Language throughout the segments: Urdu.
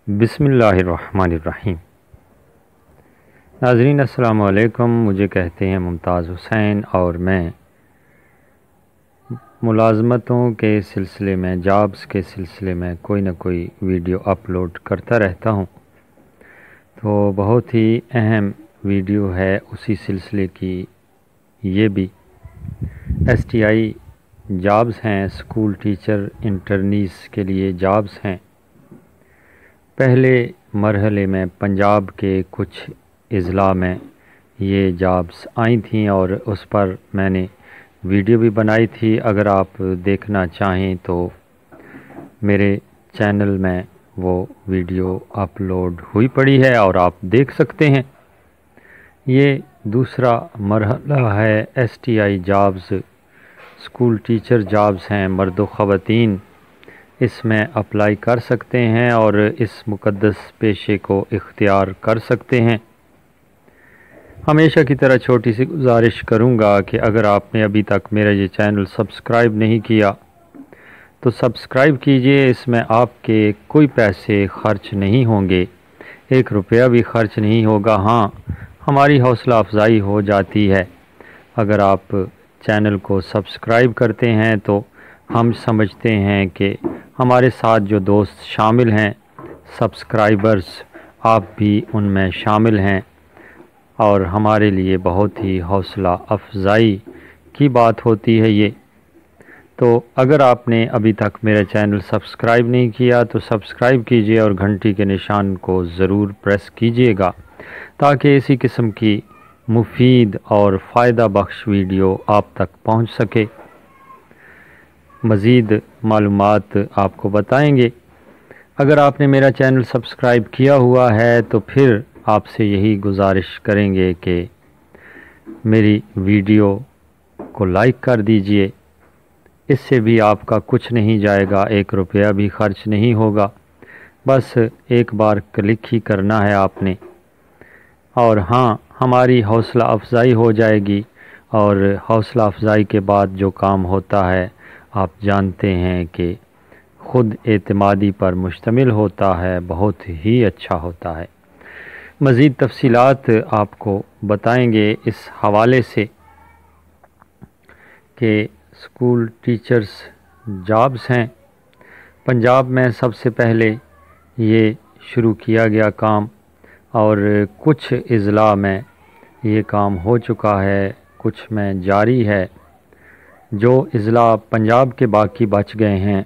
بسم اللہ الرحمن الرحیم۔ ناظرین السلام علیکم، مجھے کہتے ہیں ممتاز حسین اور میں ملازمتوں کے سلسلے میں، جابز کے سلسلے میں کوئی نہ کوئی ویڈیو اپلوڈ کرتا رہتا ہوں۔ تو بہت ہی اہم ویڈیو ہے اسی سلسلے کی، یہ بھی STI جابز ہیں، اسکول ٹیچر انٹرنیز کے لیے جابز ہیں۔ پہلے مرحلے میں پنجاب کے کچھ اضلاع میں یہ جابز آئی تھیں اور اس پر میں نے ویڈیو بھی بنائی تھی۔ اگر آپ دیکھنا چاہیں تو میرے چینل میں وہ ویڈیو اپلوڈ ہوئی پڑی ہے اور آپ دیکھ سکتے ہیں۔ یہ دوسرا مرحلہ ہے STI jobs, school teacher jobs ہیں، مرد و خواتین اس میں اپلائی کر سکتے ہیں اور اس مقدس پیشے کو اختیار کر سکتے ہیں۔ ہمیشہ کی طرح چھوٹی سی گزارش کروں گا کہ اگر آپ نے ابھی تک میرا یہ چینل سبسکرائب نہیں کیا تو سبسکرائب کیجئے۔ اس میں آپ کے کوئی پیسے خرچ نہیں ہوں گے، 1 روپیہ بھی خرچ نہیں ہوگا۔ ہاں، ہماری حوصلہ افزائی ہو جاتی ہے اگر آپ چینل کو سبسکرائب کرتے ہیں، تو ہم سمجھتے ہیں کہ ہمارے ساتھ جو دوست شامل ہیں سبسکرائبرز، آپ بھی ان میں شامل ہیں اور ہمارے لیے بہت ہی حوصلہ افزائی کی بات ہوتی ہے یہ۔ تو اگر آپ نے ابھی تک میرا چینل سبسکرائب نہیں کیا تو سبسکرائب کیجئے اور گھنٹی کے نشان کو ضرور پریس کیجئے گا تاکہ اسی قسم کی مفید اور فائدہ بخش ویڈیو آپ تک پہنچ سکے۔ مزید معلومات آپ کو بتائیں گے۔ اگر آپ نے میرا چینل سبسکرائب کیا ہوا ہے تو پھر آپ سے یہی گزارش کریں گے کہ میری ویڈیو کو لائک کر دیجئے۔ اس سے بھی آپ کا کچھ نہیں جائے گا، 1 روپیہ بھی خرچ نہیں ہوگا، بس ایک بار کلک ہی کرنا ہے آپ نے۔ اور ہاں، ہماری حوصلہ افزائی ہو جائے گی اور حوصلہ افزائی کے بعد جو کام ہوتا ہے آپ جانتے ہیں کہ خود اعتمادی پر مشتمل ہوتا ہے، بہت ہی اچھا ہوتا ہے۔ مزید تفصیلات آپ کو بتائیں گے اس حوالے سے کہ اسکول ٹیچرز جابز ہیں۔ پنجاب میں سب سے پہلے یہ شروع کیا گیا کام اور کچھ اضلاع میں یہ کام ہو چکا ہے، کچھ میں جاری ہے۔ جو اضلاع پنجاب کے باقی بچ گئے ہیں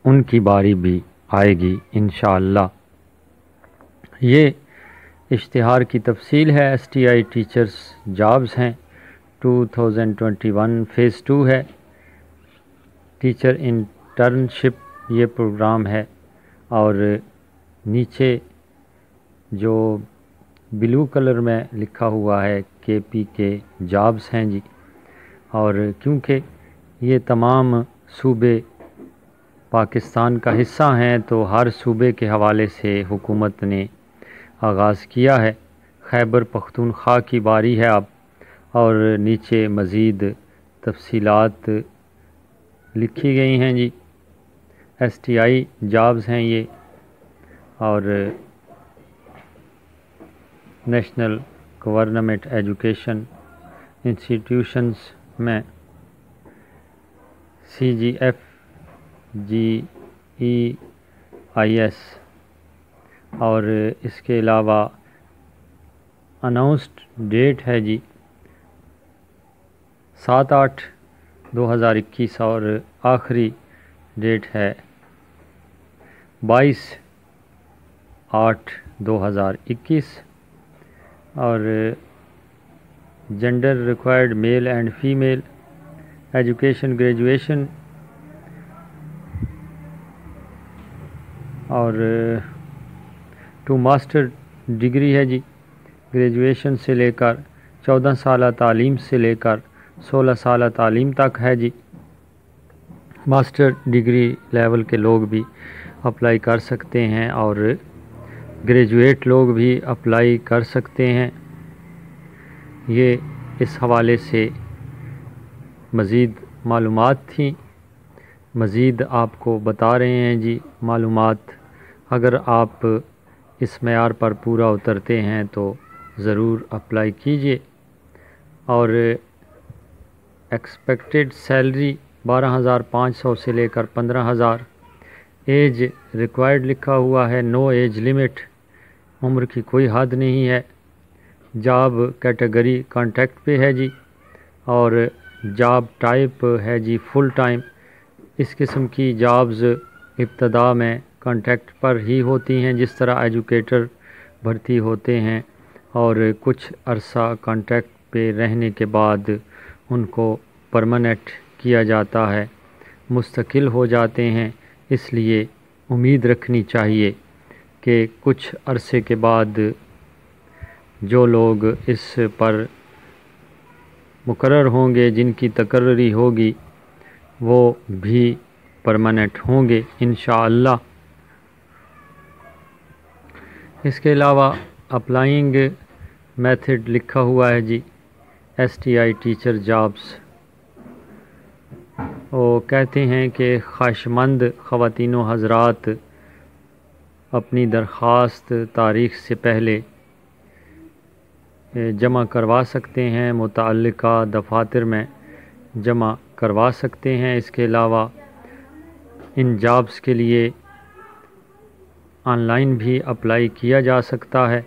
ان کی باری بھی آئے گی انشاءاللہ۔ یہ اشتہار کی تفصیل ہے۔ STI ٹیچرز جابز ہیں، 2021 فیز 2 ہے۔ ٹیچر انٹرنشپ یہ پروگرام ہے اور نیچے جو بلو کلر میں لکھا ہوا ہے KP کے جابز ہیں جی۔ اور کیونکہ یہ تمام صوبے پاکستان کا حصہ ہیں تو ہر صوبے کے حوالے سے حکومت نے آغاز کیا ہے۔ خیبر پختونخوا کی باری ہے اب، اور نیچے مزید تفصیلات لکھی گئی ہیں جی۔ STI جابز ہیں یہ، اور نیشنل گورنمنٹ ایجوکیشن انسٹیٹیوشنز میں CGF GEIS، اور اس کے علاوہ اناؤنسڈ ڈیٹ ہے جی 7/8/2021 اور آخری ڈیٹ ہے 22/8/2021۔ اور gender required male and female education graduation, اور 2 ماسٹر ڈگری ہے جی۔ گریجویشن سے لے کر 14 سالہ تعلیم سے لے کر 16 سالہ تعلیم تک ہے جی۔ ماسٹر ڈگری لیول کے لوگ بھی اپلائی کر سکتے ہیں اور گریجویٹ لوگ بھی اپلائی کر سکتے ہیں۔ یہ اس حوالے سے مزید معلومات تھیں، مزید آپ کو بتا رہے ہیں جی معلومات۔ اگر آپ اس معیار پر پورا اترتے ہیں تو ضرور اپلائی کیجئے۔ اور ایکسپیکٹڈ سیلری 12,500 سے لے کر 15,000۔ ایج ریکوائرڈ لکھا ہوا ہے، نو ایج لمٹ، عمر کی کوئی حد نہیں ہے۔ جاب کیٹیگری کانٹیکٹ پہ ہے جی، اور جاب ٹائپ ہے جی فل ٹائم۔ اس قسم کی جابز ابتدا میں کانٹیکٹ پر ہی ہوتی ہیں، جس طرح ایجوکیٹر بھرتی ہوتے ہیں اور کچھ عرصہ کانٹیکٹ پہ رہنے کے بعد ان کو پرماننٹ کیا جاتا ہے، مستقل ہو جاتے ہیں۔ اس لیے امید رکھنی چاہیے کہ کچھ عرصے کے بعد جو لوگ اس پر مقرر ہوں گے، جن کی تقرری ہوگی، وہ بھی پرماننٹ ہوں گے انشاءاللہ۔ اس کے علاوہ اپلائنگ میتھڈ لکھا ہوا ہے جی، STI ٹیچر جابز۔ وہ کہتے ہیں کہ خواہشمند خواتین و حضرات اپنی درخواست تاریخ سے پہلے جمع کروا سکتے ہیں، متعلقہ دفاتر میں جمع کروا سکتے ہیں۔ اس کے علاوہ ان جابز کے لیے آن لائن بھی اپلائی کیا جا سکتا ہے،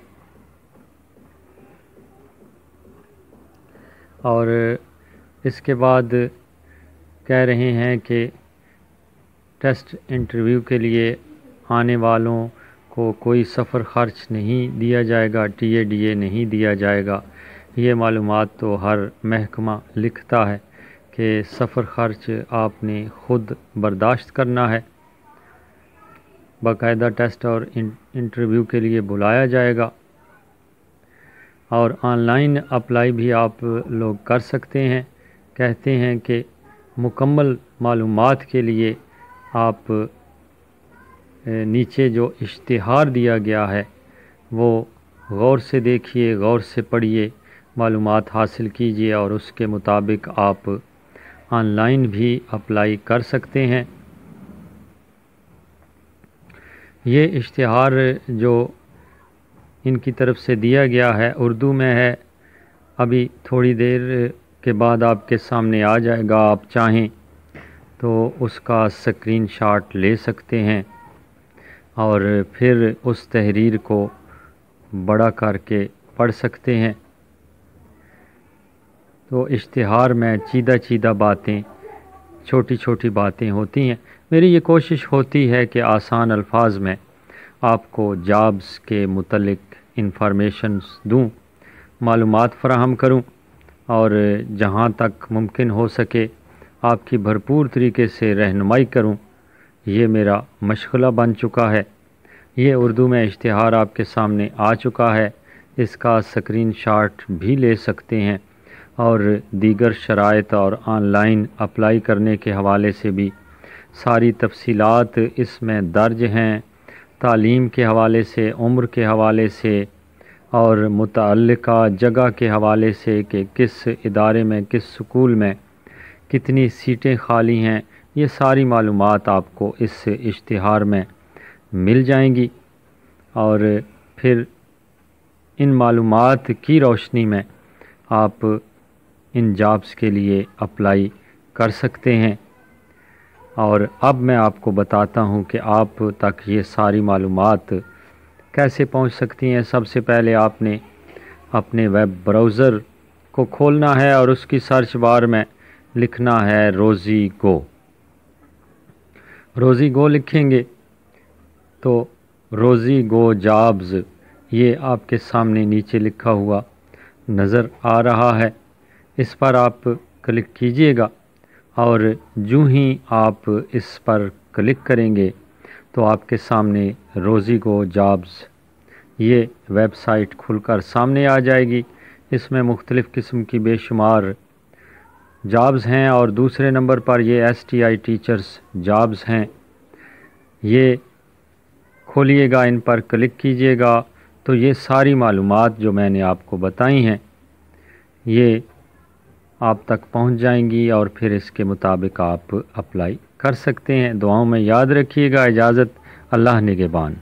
اور اس کے بعد کہہ رہے ہیں کہ ٹیسٹ انٹرویو کے لیے آنے والوں کو کوئی سفر خرچ نہیں دیا جائے گا، TADA نہیں دیا جائے گا۔ یہ معلومات تو ہر محکمہ لکھتا ہے کہ سفر خرچ آپ نے خود برداشت کرنا ہے۔ باقاعدہ ٹیسٹ اور انٹرویو کے لیے بلایا جائے گا، اور آن لائن اپلائی بھی آپ لوگ کر سکتے ہیں۔ کہتے ہیں کہ مکمل معلومات کے لیے آپ نیچے جو اشتہار دیا گیا ہے وہ غور سے دیکھیے، غور سے پڑھیے، معلومات حاصل کیجیے، اور اس کے مطابق آپ آن لائن بھی اپلائی کر سکتے ہیں۔ یہ اشتہار جو ان کی طرف سے دیا گیا ہے اردو میں ہے، ابھی تھوڑی دیر کے بعد آپ کے سامنے آ جائے گا۔ آپ چاہیں تو اس کا اسکرین شاٹ لے سکتے ہیں اور پھر اس تحریر کو بڑا کر کے پڑھ سکتے ہیں۔ تو اشتہار میں چیدہ باتیں، چھوٹی چھوٹی باتیں ہوتی ہیں۔ میری یہ کوشش ہوتی ہے کہ آسان الفاظ میں آپ کو جابز کے متعلق انفارمیشنز دوں، معلومات فراہم کروں، اور جہاں تک ممکن ہو سکے آپ کی بھرپور طریقے سے رہنمائی کروں۔ یہ میرا مشغلہ بن چکا ہے۔ یہ اردو میں اشتہار آپ کے سامنے آ چکا ہے، اس کا اسکرین شاٹ بھی لے سکتے ہیں، اور دیگر شرائط اور آن لائن اپلائی کرنے کے حوالے سے بھی ساری تفصیلات اس میں درج ہیں، تعلیم کے حوالے سے، عمر کے حوالے سے، اور متعلقہ جگہ کے حوالے سے کہ کس ادارے میں، کس سکول میں کتنی سیٹیں خالی ہیں۔ یہ ساری معلومات آپ کو اس اشتہار میں مل جائیں گی، اور پھر ان معلومات کی روشنی میں آپ ان جابز کے لیے اپلائی کر سکتے ہیں۔ اور اب میں آپ کو بتاتا ہوں کہ آپ تک یہ ساری معلومات کیسے پہنچ سکتی ہیں۔ سب سے پہلے آپ نے اپنے ویب براؤزر کو کھولنا ہے اور اس کی سرچ بار میں لکھنا ہے روزی گو۔ روزی گو لکھیں گے تو روزی گو جابز یہ آپ کے سامنے نیچے لکھا ہوا نظر آ رہا ہے۔ اس پر آپ کلک کیجئے گا، اور جو ہی آپ اس پر کلک کریں گے تو آپ کے سامنے روزی گو جابز یہ ویب سائٹ کھل کر سامنے آ جائے گی۔ اس میں مختلف قسم کی بے شمار جابز ہیں، اور دوسرے نمبر پر یہ STI ٹیچرز جابز ہیں۔ یہ کھولیے گا، ان پر کلک کیجئے گا تو یہ ساری معلومات جو میں نے آپ کو بتائی ہیں یہ آپ تک پہنچ جائیں گی، اور پھر اس کے مطابق آپ اپلائی کر سکتے ہیں۔ دعاؤں میں یاد رکھیے گا۔ اجازت، اللہ نگہبان۔